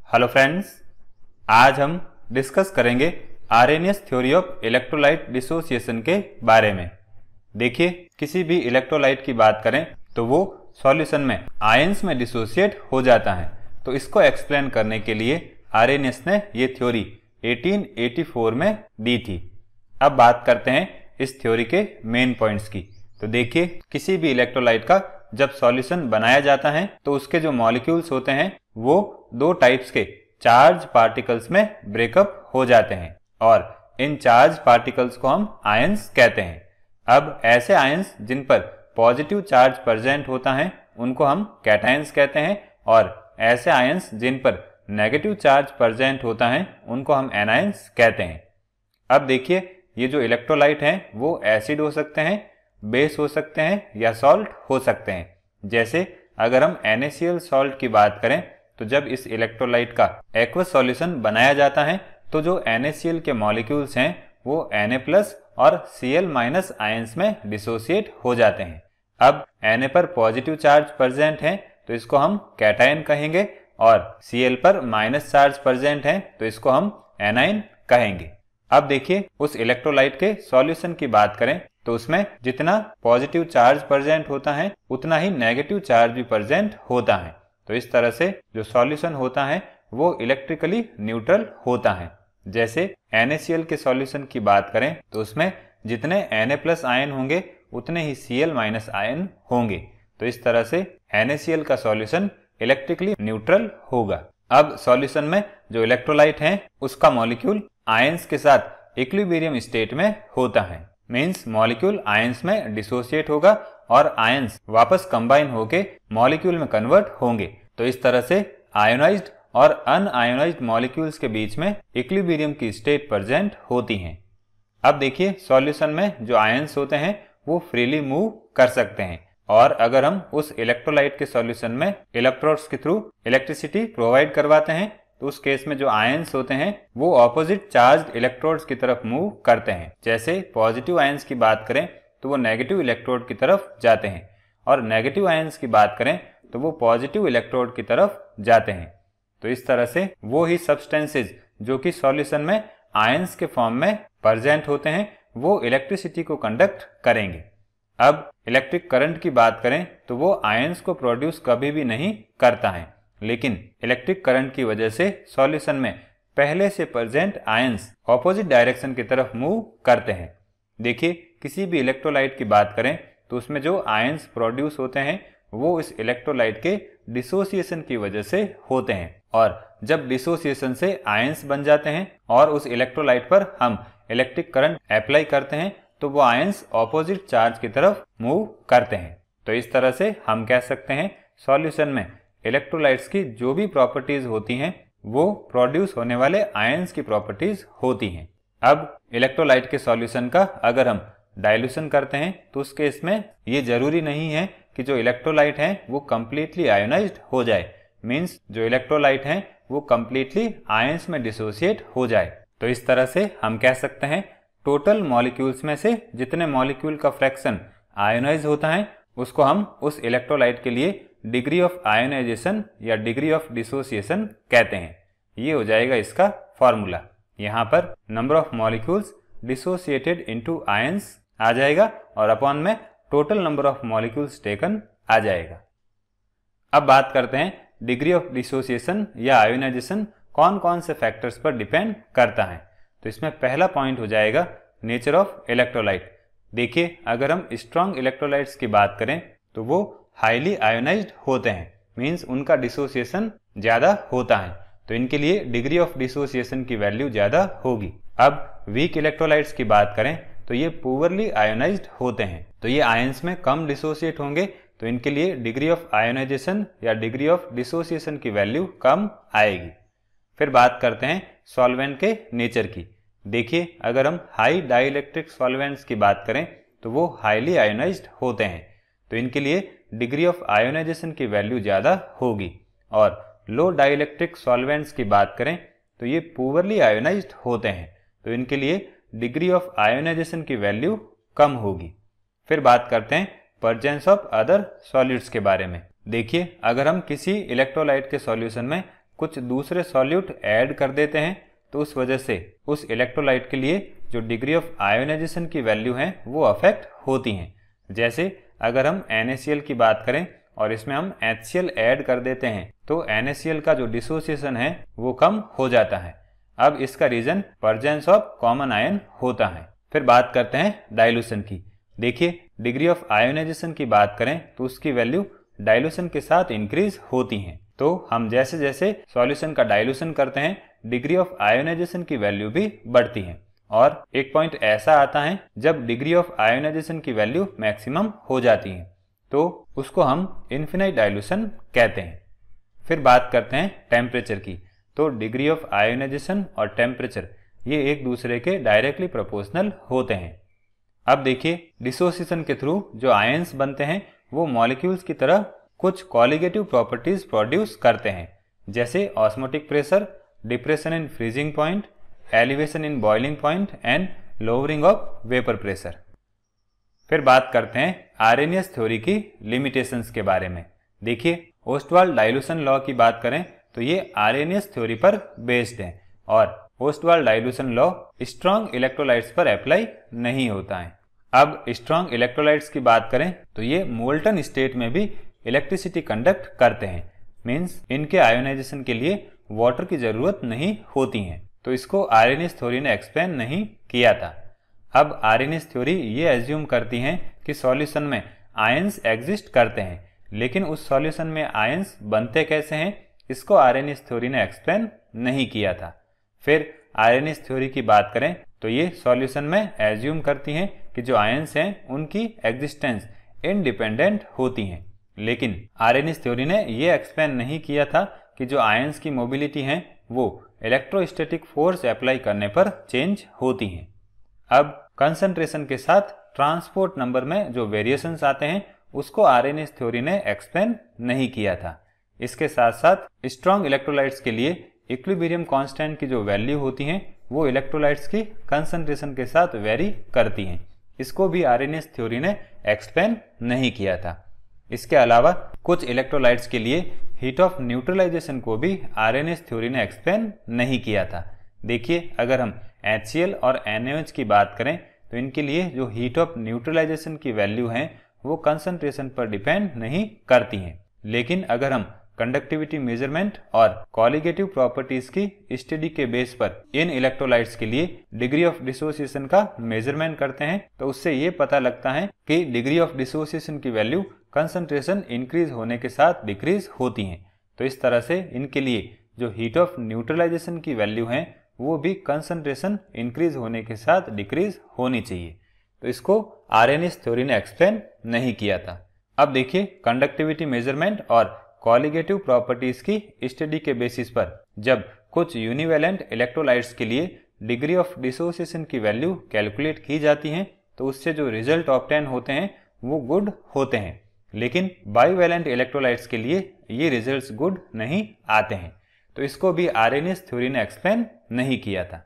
Hello friends, आज हम discuss करेंगे Arrhenius theory of electrolyte dissociation के बारे में। देखिए, किसी भी इलेक्ट्रोलाइट की बात करें तो वो सॉल्यूशन में आयंस में डिसोसिएट हो जाता है। तो इसको एक्सप्लेन करने के लिए आर्हेनियस ने ये थ्योरी 1884 में दी थी। अब बात करते हैं इस थ्योरी के मेन पॉइंट्स की। तो देखिए, किसी भी इलेक्ट्रोलाइट का जब सॉल्यूशन बनाया जाता है तो उसके जो मॉलिक्यूल्स होते हैं वो दो टाइप्स के चार्ज पार्टिकल्स में ब्रेकअप हो जाते हैं और इन चार्ज पार्टिकल्स को हम आयंस कहते हैं। अब ऐसे आयंस जिन पर पॉजिटिव चार्ज प्रेजेंट होता है उनको हम कैटायंस कहते हैं और ऐसे आयंस जिन पर नेगेटिव चार्ज प्रेजेंट होता है उनको हम एनायंस कहते हैं। अब देखिए, ये जो इलेक्ट्रोलाइट हैं वो एसिड हो सकते हैं, बेस हो सकते हैं या सॉल्ट हो सकते हैं। जैसे अगर हम NaCl सॉल्ट की बात करें तो जब इस इलेक्ट्रोलाइट का एक्वस सॉल्यूशन बनाया जाता है तो जो NaCl के मॉलिक्यूल्स हैं वो Na+ और Cl- आयंस में डिसोसिएट हो जाते हैं। अब Na पर पॉजिटिव चार्ज प्रेजेंट है तो इसको हम कैटायन कहेंगे और Cl पर माइनस चार्ज प्रेजेंट है तो इसको हम एनायन कहेंगे। अब देखिए, उस इलेक्ट्रोलाइट के सॉल्यूशन की बात करें तो उसमें जितना पॉजिटिव चार्ज प्रेजेंट होता है उतना ही नेगेटिव चार्ज भी प्रेजेंट होता है। तो इस तरह से जो सॉल्यूशन होता है वो इलेक्ट्रिकली न्यूट्रल होता है। जैसे NaCl के सॉल्यूशन की बात करें तो उसमें जितने Na+ आयन होंगे उतने ही Cl- आयन होंगे। तो इस तरह से NaCl का सॉल्यूशन इलेक्ट्रिकली न्यूट्रल होगा। अब सॉल्यूशन में जो इलेक्ट्रोलाइट है उसका मॉलिक्यूल आयंस के साथ इक्विलिब्रियम स्टेट में होता है। मींस मॉलिक्यूल आयंस में डिसोसिएट होगा और आयंस वापस कंबाइन होके मॉलिक्यूल में कन्वर्ट होंगे। तो इस तरह से आयोनाइज्ड और अनआयोनाइज्ड मॉलिक्यूल्स के बीच में इक्विलिब्रियम की स्टेट प्रेजेंट होती हैं। अब देखिए, सॉल्यूशन में जो आयंस होते हैं वो फ्रीली मूव कर सकते हैं और अगर हम उस इलेक्ट्रोलाइट के सॉल्यूशन में इलेक्ट्रोड्स के थ्रू इलेक्ट्रिसिटी प्रोवाइड करवाते हैं तो उस केस में जो आयंस होते हैं वो ऑपोजिट चार्ज्ड इलेक्ट्रोड्स की तरफ मूव करते हैं। जैसे पॉजिटिव आयंस की बात करें तो वो नेगेटिव इलेक्ट्रोड की तरफ जाते हैं और नेगेटिव आयंस की बात करें तो वो पॉजिटिव इलेक्ट्रोड की तरफ जाते हैं। तो इस तरह से वो ही सब्सटेंसेज जो कि सॉल्यूशन में आयंस के फॉर्म में प्रेजेंट होते हैं वो इलेक्ट्रिसिटी को कंडक्ट करेंगे। अब इलेक्ट्रिक करंट की बात करें तो वो आयंस को प्रोड्यूस कभी भी नहीं करता है, लेकिन इलेक्ट्रिक करंट की वजह से सॉल्यूशन में पहले से प्रेजेंट आयंस ऑपोजिट डायरेक्शन की तरफ मूव करते हैं। देखिए, किसी भी इलेक्ट्रोलाइट की बात करें तो उसमें जो आयंस प्रोड्यूस होते हैं वो इस इलेक्ट्रोलाइट के डिसोसिएशन की वजह से होते हैं और जब डिसोसिएशन से आयंस बन जाते हैं और उस इलेक्ट्रोलाइट पर हम इलेक्ट्रिक करंट अप्लाई करते हैं तो वो आयंस ऑपोजिट चार्ज की तरफ मूव करते हैं। तो इस तरह से हम कह सकते हैं सॉल्यूशन में इलेक्ट्रोलाइट्स की जो भी प्रॉपर्टीज होती हैं वो प्रोड्यूस होने वाले आयंस की प्रॉपर्टीज होती हैं। अब इलेक्ट्रोलाइट के सॉल्यूशन का अगर हम डाइल्यूशन करते हैं तो उस केस में ये जरूरी नहीं है कि जो इलेक्ट्रोलाइट है वो कम्प्लीटली आयोनाइज्ड हो जाए। मीन्स जो इलेक्ट्रोलाइट है वो कम्प्लीटली आयंस में डिसोसिएट हो जाए। तो इस तरह से हम कह सकते हैं टोटल मॉलिक्यूल्स में से जितने मॉलिक्यूल का फ्रैक्शन आयोनाइज होता है उसको हम उस इलेक्ट्रोलाइट के लिए डिग्री ऑफ आयोनाइजेशन या डिग्री ऑफ डिसोसिएशन कहते हैं। ये हो जाएगा इसका फॉर्मूला। यहाँ पर number of molecules dissociated into ions आ जाएगा और अपॉन में total number of molecules taken आ जाएगा। अब बात करते हैं डिग्री ऑफ डिसोसिएशन या आयोनाइजेशन कौन कौन से फैक्टर्स पर डिपेंड करता है। तो इसमें पहला पॉइंट हो जाएगा नेचर ऑफ इलेक्ट्रोलाइट। देखिए, अगर हम स्ट्रॉन्ग इलेक्ट्रोलाइट्स की बात करें तो वो हाईली आयोनाइज्ड होते हैं, मींस उनका डिसोसिएशन ज्यादा होता है, तो इनके लिए डिग्री ऑफ डिसोसिएशन की वैल्यू ज्यादा होगी। अब वीक इलेक्ट्रोलाइट्स की बात करें तो ये पुअरली आयोनाइज्ड होते हैं, तो ये आयंस में कम डिसोसिएट होंगे, तो इनके लिए डिग्री ऑफ आयोनाइजेशन या डिग्री ऑफ डिसोसिएशन की वैल्यू कम आएगी। फिर बात करते हैं सॉल्वेंट के नेचर की। देखिए, अगर हम हाई डाइइलेक्ट्रिक सॉल्वेंट्स की बात करें तो वो हाईली आयोनाइज्ड होते हैं, तो इनके लिए डिग्री ऑफ आयोनाइजेशन की वैल्यू ज़्यादा होगी। और लो डाइइलेक्ट्रिक सॉल्वेंट्स की बात करें तो ये पुअरली आयोनाइज्ड होते हैं, तो इनके लिए डिग्री ऑफ आयोनाइजेशन की वैल्यू कम होगी। फिर बात करते हैं प्रेजेंस ऑफ अदर सॉलिड्स के बारे में। देखिए, अगर हम किसी इलेक्ट्रोलाइट के सॉल्यूशन में कुछ दूसरे सॉल्यूट ऐड कर देते हैं तो उस वजह से उस इलेक्ट्रोलाइट के लिए जो डिग्री ऑफ आयोनाइजेशन की वैल्यू है वो अफेक्ट होती हैं। जैसे अगर हम NaCl की बात करें और इसमें हम HCl ऐड कर देते हैं तो NaCl का जो डिसोसिएशन है वो कम हो जाता है। अब इसका reason presence of common ion होता है। फिर बात करते हैं डाइल्यूशन की। देखिए डिग्री ऑफ आयोनाइजेशन की बात करें तो उसकी वैल्यू डाइल्यूशन के साथ इंक्रीज होती है। तो हम जैसे जैसे सॉल्यूशन का डाइल्यूशन करते हैं डिग्री ऑफ आयोनाइजेशन की वैल्यू भी बढ़ती है और एक पॉइंट ऐसा आता है जब डिग्री ऑफ आयोनाइजेशन की वैल्यू मैक्सिमम हो जाती है तो उसको हम इन्फिनाइट डाइल्यूशन कहते हैं। फिर बात करते हैं टेम्परेचर की। तो डिग्री ऑफ आयोनाइजेशन और टेम्परेचर ये एक दूसरे के डायरेक्टली प्रोपोर्शनल होते हैं। अब देखिए डिसोसिएशन के थ्रू जो आयंस बनते हैं वो मॉलिक्यूल्स की तरह कुछ कॉलिगेटिव प्रॉपर्टीज प्रोड्यूस करते हैं, जैसे osmotic pressure, depression in freezing point, elevation in boiling point and lowering of vapour pressure. फिर बात करते हैं आर्रेनियस थ्योरी की लिमिटेशंस के बारे में। देखिए ओस्टवाल्ड डाइल्यूशन लॉ की बात करें तो ये आर्रेनियस थ्योरी पर बेस्ड है और Ostwald dilution law strong electrolytes पर अप्लाई नहीं होता है। अब स्ट्रॉन्ग इलेक्ट्रोलाइट्स की बात करें तो ये मोल्टन स्टेट में भी इलेक्ट्रिसिटी कंडक्ट करते हैं, मीन्स इनके आयोनाइजेशन के लिए वाटर की जरूरत नहीं होती है। तो इसको आर्रेनियस थ्योरी ने एक्सप्लेन नहीं किया था। अब आर्रेनियस थ्योरी ये एज्यूम करती है कि सॉल्यूशन में आयंस एग्जिस्ट करते हैं, लेकिन उस सॉल्यूशन में आयंस बनते कैसे हैं इसको आर्रेनियस थ्योरी ने एक्सप्लेन नहीं किया था। फिर आर्रेनियस थ्योरी की बात करें तो ये सॉल्यूशन में एज्यूम करती हैं कि जो आयंस हैं उनकी एग्जिस्टेंस इंडिपेंडेंट होती हैं, लेकिन आर्रेनियस थ्योरी ने ये एक्सप्लेन नहीं किया था कि जो आयंस की मोबिलिटी है वो इलेक्ट्रोस्टैटिक फोर्स अप्लाई करने पर चेंज होती हैं। अब कंसंट्रेशन के साथ ट्रांसपोर्ट नंबर में जो वेरिएशंस आते हैं उसको आर्रेनियस थ्योरी ने एक्सप्लेन नहीं किया था। इसके साथ साथ स्ट्रॉन्ग इलेक्ट्रोलाइट्स के लिए इक्विलिब्रियम कांस्टेंट की जो वैल्यू होती है वो इलेक्ट्रोलाइट्स की कंसंट्रेशन के साथ वेरी करती हैं। इसको भी आर्रेनियस थ्योरी ने एक्सप्लेन नहीं किया था। इसके अलावा कुछ इलेक्ट्रोलाइट्स के लिए हीट ऑफ न्यूट्रलाइजेशन को भी आर्रेनियस थ्योरी ने एक्सप्लेन नहीं किया था। देखिए अगर हम HCl और NaOH की बात करें तो इनके लिए जो हीट ऑफ न्यूट्रलाइजेशन की वैल्यू है वो कंसंट्रेशन पर डिपेंड नहीं करती हैं, लेकिन अगर हम कंडक्टिविटी मेजरमेंट और कॉलिगेटिव प्रॉपर्टीज की स्टडी के बेस पर इन इलेक्ट्रोलाइट्स के लिए डिग्री ऑफ डिसोसिएशन का मेजरमेंट करते हैं तो उससे ये पता लगता है कि डिग्री ऑफ डिसोसिएशन की वैल्यू कंसंट्रेशन इंक्रीज होने के साथ डिक्रीज होती हैं। तो इस तरह से इनके लिए जो हीट ऑफ न्यूट्रलाइजेशन की वैल्यू है वो भी कंसंट्रेशन इंक्रीज होने के साथ डिक्रीज होनी चाहिए। तो इसको आर्रेनियस थ्योरी ने एक्सप्लेन नहीं किया था। अब देखिए कंडक्टिविटी मेजरमेंट और कॉलिगेटिव प्रॉपर्टीज की स्टडी के बेसिस पर जब कुछ यूनिवेलेंट इलेक्ट्रोलाइट्स के लिए डिग्री ऑफ डिसोसिएशन की वैल्यू कैलकुलेट की जाती हैं तो उससे जो रिजल्ट ऑब्टेन होते हैं वो गुड होते हैं, लेकिन बाइवेलेंट इलेक्ट्रोलाइट्स के लिए ये रिजल्ट्स गुड नहीं आते हैं। तो इसको भी आर्रेनियस थ्योरी ने एक्सप्लेन नहीं किया था।